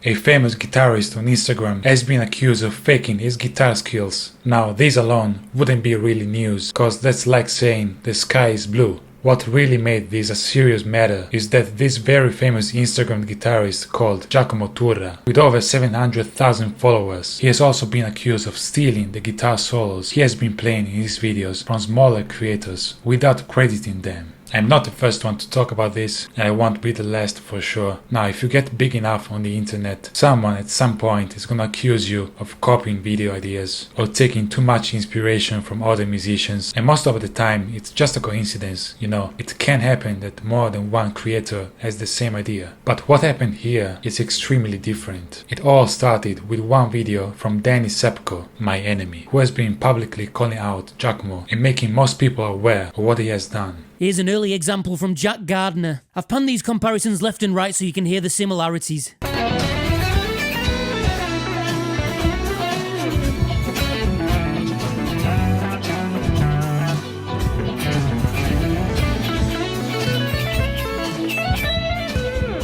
A famous guitarist on Instagram has been accused of faking his guitar skills. Now, this alone wouldn't be really news, cause that's like saying the sky is blue. What really made this a serious matter is that this very famous Instagram guitarist called Giacomo Turra, with over 700,000 followers, he has also been accused of stealing the guitar solos he has been playing in his videos from smaller creators without crediting them. I'm not the first one to talk about this, and I won't be the last for sure. Now, if you get big enough on the internet, someone at some point is gonna accuse you of copying video ideas or taking too much inspiration from other musicians, and most of the time it's just a coincidence, you know. It can happen that more than one creator has the same idea. But what happened here is extremely different. It all started with one video from Danny Sepko, my enemy, who has been publicly calling out Giacomo and making most people aware of what he has done. Here's an early example from Jack Gardner. I've panned these comparisons left and right so you can hear the similarities.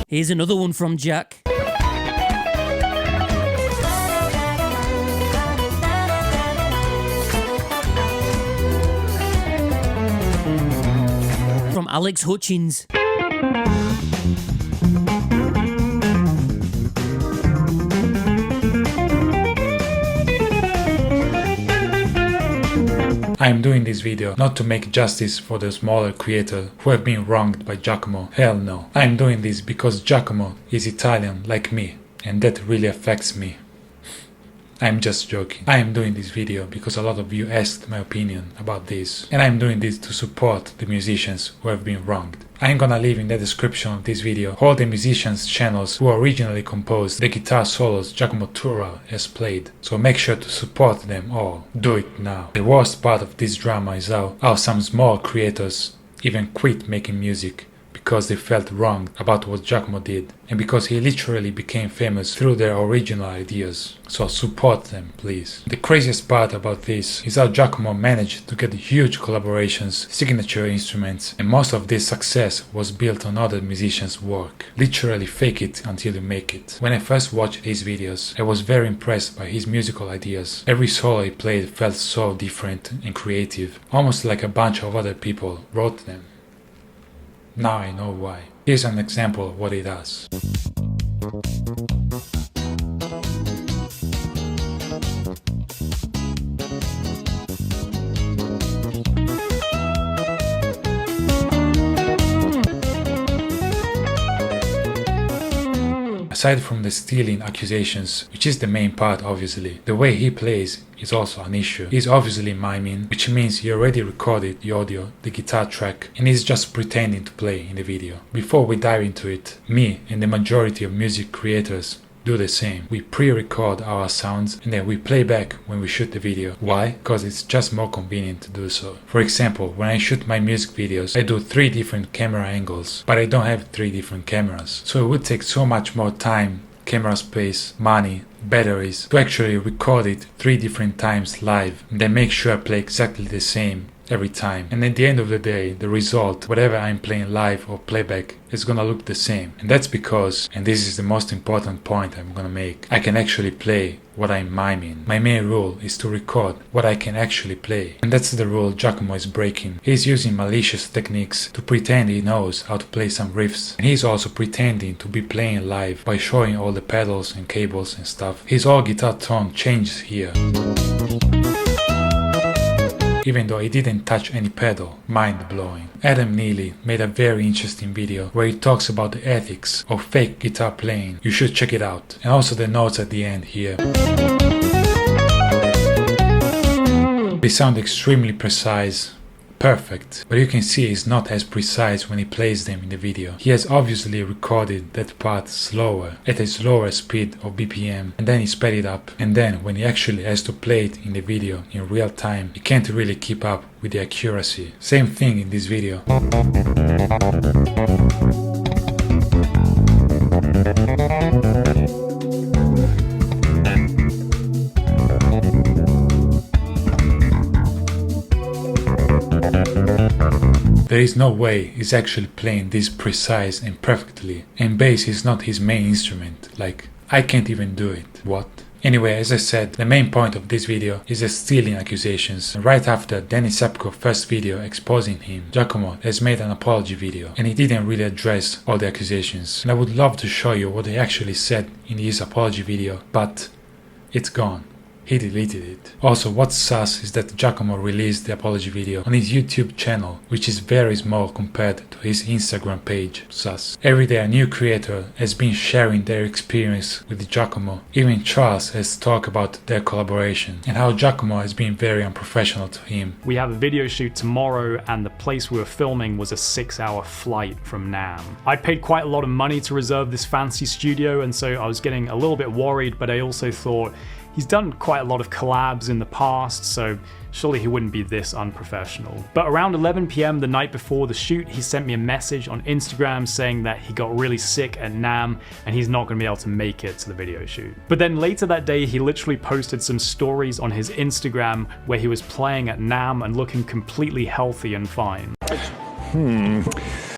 Here's another one from Jack. From Alex Hutchins. I am doing this video not to make justice for the smaller creators who have been wronged by Giacomo. Hell no. I am doing this because Giacomo is Italian like me, and that really affects me. I'm just joking. I am doing this video because a lot of you asked my opinion about this, and I'm doing this to support the musicians who have been wronged. I'm gonna leave in the description of this video all the musicians' channels who originally composed the guitar solos Giacomo Turra has played, so make sure to support them all. Do it now. The worst part of this drama is how some small creators even quit making music because they felt wronged about what Giacomo did, and because he literally became famous through their original ideas. So support them, please. The craziest part about this is how Giacomo managed to get huge collaborations, signature instruments, and most of this success was built on other musicians' work. Literally fake it until you make it. When I first watched his videos, I was very impressed by his musical ideas. Every solo he played felt so different and creative, almost like a bunch of other people wrote them. Now I know why. Here's an example of what he does. Aside from the stealing accusations, which is the main part obviously, the way he plays is also an issue. He's obviously miming, which means he already recorded the audio, the guitar track, and he's just pretending to play in the video. Before we dive into it, me and the majority of music creators do the same. We pre-record our sounds and then we play back when we shoot the video. Why? Because it's just more convenient to do so. For example, when I shoot my music videos, I do 3 different camera angles, but I don't have 3 different cameras. So it would take so much more time, camera space, money, batteries to actually record it 3 different times live and then make sure I play exactly the same every time. And at the end of the day, the result, whatever I'm playing live or playback, is gonna look the same. And that's because, and this is the most important point I'm gonna make, I can actually play what I'm miming. My main rule is to record what I can actually play. And that's the rule Giacomo is breaking. He's using malicious techniques to pretend he knows how to play some riffs. And he's also pretending to be playing live by showing all the pedals and cables and stuff. His whole guitar tone changes here, even though he didn't touch any pedal. Mind blowing. Adam Neely made a very interesting video where he talks about the ethics of fake guitar playing. You should check it out. And also the notes at the end here. They sound extremely precise, perfect, but you can see he's not as precise when he plays them in the video. He has obviously recorded that part slower, at a slower speed of BPM, and then he sped it up, and then when he actually has to play it in the video in real time, he can't really keep up with the accuracy. Same thing in this video. There is no way he's actually playing this precise and perfectly, and bass is not his main instrument, like I can't even do it. What? Anyway, as I said, the main point of this video is the stealing accusations. And right after Danny Sepko's first video exposing him, Giacomo has made an apology video, and he didn't really address all the accusations. And I would love to show you what he actually said in his apology video, but it's gone. He deleted it. Also, what's sus is that Giacomo released the apology video on his YouTube channel, which is very small compared to his Instagram page. Sus. Every day a new creator has been sharing their experience with Giacomo. Even Charles has talked about their collaboration and how Giacomo has been very unprofessional to him. We have a video shoot tomorrow and the place we were filming was a 6-hour flight from Nam. I paid quite a lot of money to reserve this fancy studio, and so I was getting a little bit worried, but I also thought he's done quite a lot of collabs in the past, so surely he wouldn't be this unprofessional. But around 11 PM the night before the shoot, he sent me a message on Instagram saying that he got really sick at Nam and he's not going to be able to make it to the video shoot. But then later that day, he literally posted some stories on his Instagram where he was playing at Nam and looking completely healthy and fine.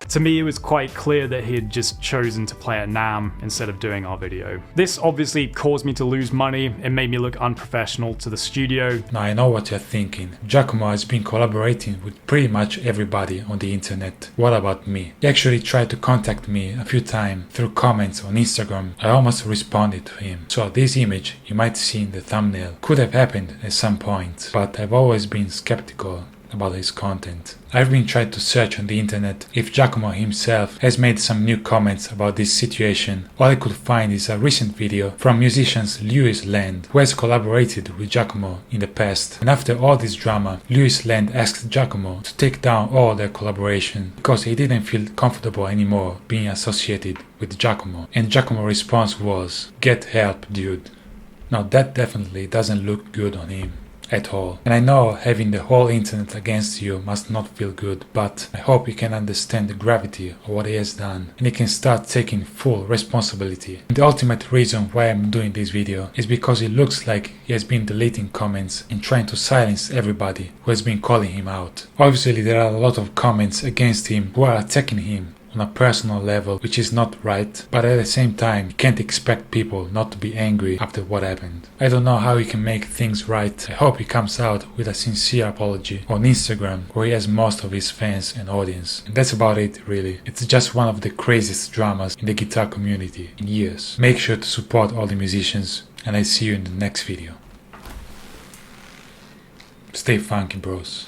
To me, it was quite clear that he had just chosen to play at Nam instead of doing our video. This obviously caused me to lose money. It made me look unprofessional to the studio. Now I know what you're thinking. Giacomo has been collaborating with pretty much everybody on the internet. What about me? He actually tried to contact me a few times through comments on Instagram. I almost responded to him. So this image you might see in the thumbnail could have happened at some point, but I've always been skeptical about his content. I've been trying to search on the internet if Giacomo himself has made some new comments about this situation. All I could find is a recent video from musicians Lewis Land, who has collaborated with Giacomo in the past. And after all this drama, Lewis Land asked Giacomo to take down all their collaboration because he didn't feel comfortable anymore being associated with Giacomo. And Giacomo's response was, "Get help, dude." Now that definitely doesn't look good on him at all. And I know having the whole internet against you must not feel good, but I hope you can understand the gravity of what he has done and he can start taking full responsibility. And the ultimate reason why I'm doing this video is because it looks like he has been deleting comments and trying to silence everybody who has been calling him out. Obviously there are a lot of comments against him who are attacking him on a personal level, which is not right, but at the same time you can't expect people not to be angry after what happened. I don't know how he can make things right. I hope he comes out with a sincere apology on Instagram, where he has most of his fans and audience. And that's about it really. It's just one of the craziest dramas in the guitar community in years. Make sure to support all the musicians, and I see you in the next video. Stay funky, bros.